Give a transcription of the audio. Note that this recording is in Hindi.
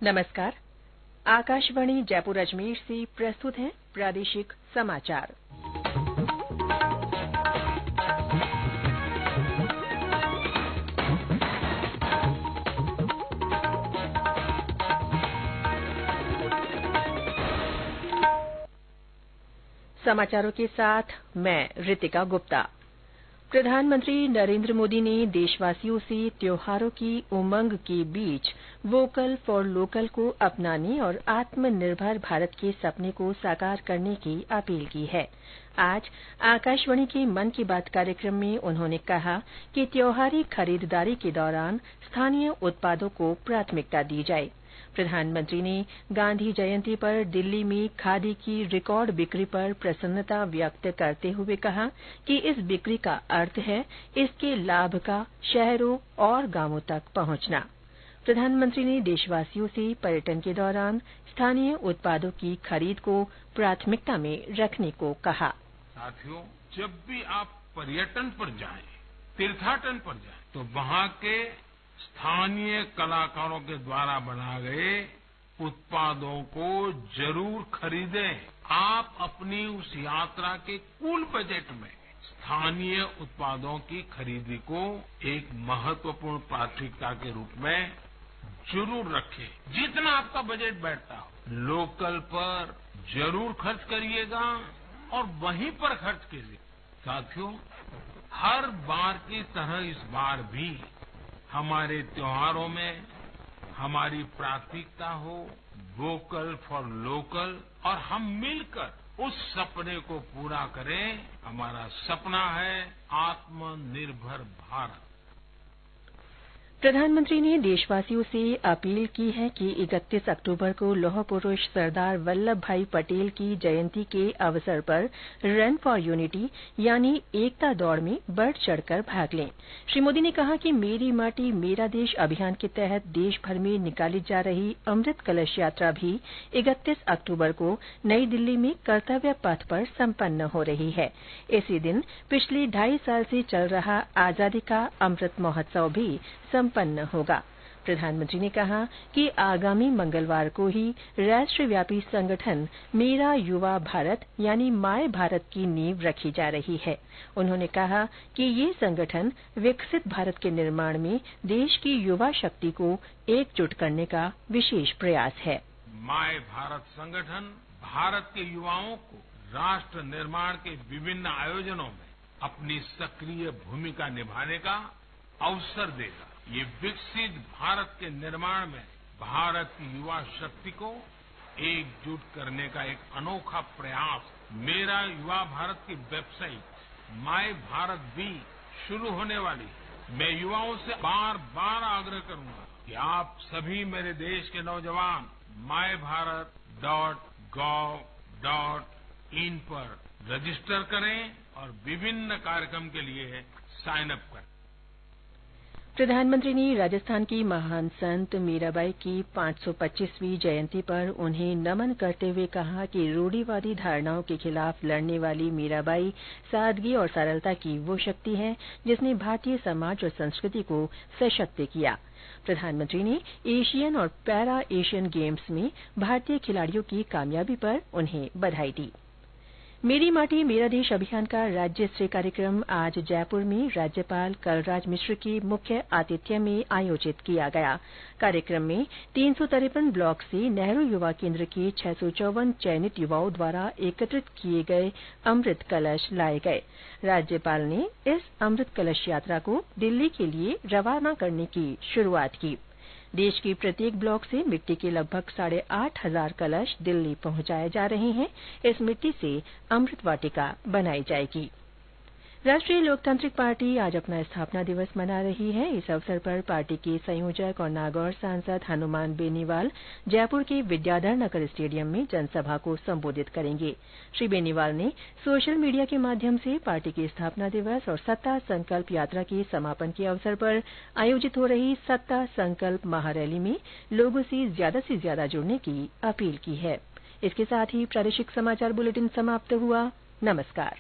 नमस्कार। आकाशवाणी जयपुर अजमेर से प्रस्तुत है प्रादेशिक समाचार। समाचारों के साथ मैं रितिका गुप्ता। प्रधानमंत्री नरेंद्र मोदी ने देशवासियों से त्योहारों की उमंग के बीच वोकल फॉर लोकल को अपनाने और आत्मनिर्भर भारत के सपने को साकार करने की अपील की है। आज आकाशवाणी के मन की बात कार्यक्रम में उन्होंने कहा कि त्योहारी खरीदारी के दौरान स्थानीय उत्पादों को प्राथमिकता दी जाए। प्रधानमंत्री ने गांधी जयंती पर दिल्ली में खादी की रिकॉर्ड बिक्री पर प्रसन्नता व्यक्त करते हुए कहा कि इस बिक्री का अर्थ है इसके लाभ का शहरों और गांवों तक पहुंचना। प्रधानमंत्री ने देशवासियों से पर्यटन के दौरान स्थानीय उत्पादों की खरीद को प्राथमिकता में रखने को कहा। साथियों, जब भी आप पर्यटन पर जाएं, तीर्थाटन पर जाएं, तो वहां के स्थानीय कलाकारों के द्वारा बनाए गए उत्पादों को जरूर खरीदें। आप अपनी उस यात्रा के कुल बजट में स्थानीय उत्पादों की खरीदी को एक महत्वपूर्ण प्राथमिकता के रूप में जरूर रखें। जितना आपका बजट बैठता हो, लोकल पर जरूर खर्च करिएगा और वहीं पर खर्च कीजिए। साथियों, हर बार की तरह इस बार भी हमारे त्योहारों में हमारी प्राथमिकता हो वोकल फॉर लोकल और हम मिलकर उस सपने को पूरा करें। हमारा सपना है आत्मनिर्भर भारत। प्रधानमंत्री ने देशवासियों से अपील की है कि 31 अक्टूबर को लौह पुरुष सरदार वल्लभ भाई पटेल की जयंती के अवसर पर रन फॉर यूनिटी यानी एकता दौड़ में बढ़ चढ़कर भाग लें। श्री मोदी ने कहा कि मेरी माटी मेरा देश अभियान के तहत देश भर में निकाली जा रही अमृत कलश यात्रा भी 31 अक्टूबर को नई दिल्ली में कर्तव्य पथ पर संपन्न हो रही है। इसी दिन पिछले 2.5 साल से चल रहा आजादी का अमृत महोत्सव भी संपन्न होगा। प्रधानमंत्री ने कहा कि आगामी मंगलवार को ही राष्ट्रव्यापी संगठन मेरा युवा भारत यानी माय भारत की नींव रखी जा रही है। उन्होंने कहा कि ये संगठन विकसित भारत के निर्माण में देश की युवा शक्ति को एकजुट करने का विशेष प्रयास है। माय भारत संगठन भारत के युवाओं को राष्ट्र निर्माण के विभिन्न आयोजनों में अपनी सक्रिय भूमिका निभाने का अवसर देगा। ये विकसित भारत के निर्माण में भारत की युवा शक्ति को एकजुट करने का एक अनोखा प्रयास। मेरा युवा भारत की वेबसाइट माय भारत भी शुरू होने वाली है। मैं युवाओं से बार बार आग्रह करूंगा कि आप सभी मेरे देश के नौजवान mybharat.gov.in पर रजिस्टर करें और विभिन्न कार्यक्रम के लिए साइन अप करें। प्रधानमंत्री ने राजस्थान की महान संत मीराबाई की 525वीं जयंती पर उन्हें नमन करते हुए कहा कि रूढ़िवादी धारणाओं के खिलाफ लड़ने वाली मीराबाई सादगी और सरलता की वो शक्ति है जिसने भारतीय समाज और संस्कृति को सशक्त किया। प्रधानमंत्री ने एशियन और पैरा एशियन गेम्स में भारतीय खिलाड़ियों की कामयाबी पर उन्हें बधाई दी। मेरी माटी मेरा देश अभियान का राज्य स्तरीय कार्यक्रम आज जयपुर में राज्यपाल कलराज मिश्र के मुख्य आतिथ्य में आयोजित किया गया। कार्यक्रम में 353 ब्लॉक से नेहरू युवा केंद्र के 654 चयनित युवाओं द्वारा एकत्रित किए गए अमृत कलश लाए गए। राज्यपाल ने इस अमृत कलश यात्रा को दिल्ली के लिए रवाना करने की शुरुआत की। देश के प्रत्येक ब्लॉक से मिट्टी के लगभग 8,500 कलश दिल्ली पहुंचाए जा रहे हैं। इस मिट्टी से अमृत वाटिका बनाई जाएगी। राष्ट्रीय लोकतांत्रिक पार्टी आज अपना स्थापना दिवस मना रही है। इस अवसर पर पार्टी के संयोजक और नागौर सांसद हनुमान बेनीवाल जयपुर के विद्याधर नगर स्टेडियम में जनसभा को संबोधित करेंगे। श्री बेनीवाल ने सोशल मीडिया के माध्यम से पार्टी के स्थापना दिवस और सत्ता संकल्प यात्रा के समापन के अवसर पर आयोजित हो रही सत्ता संकल्प महारैली में लोगों से ज्यादा जुड़ने की अपील की है। इसके साथ ही प्रादेशिक समाचार बुलेटिन समाप्त हुआ। नमस्कार।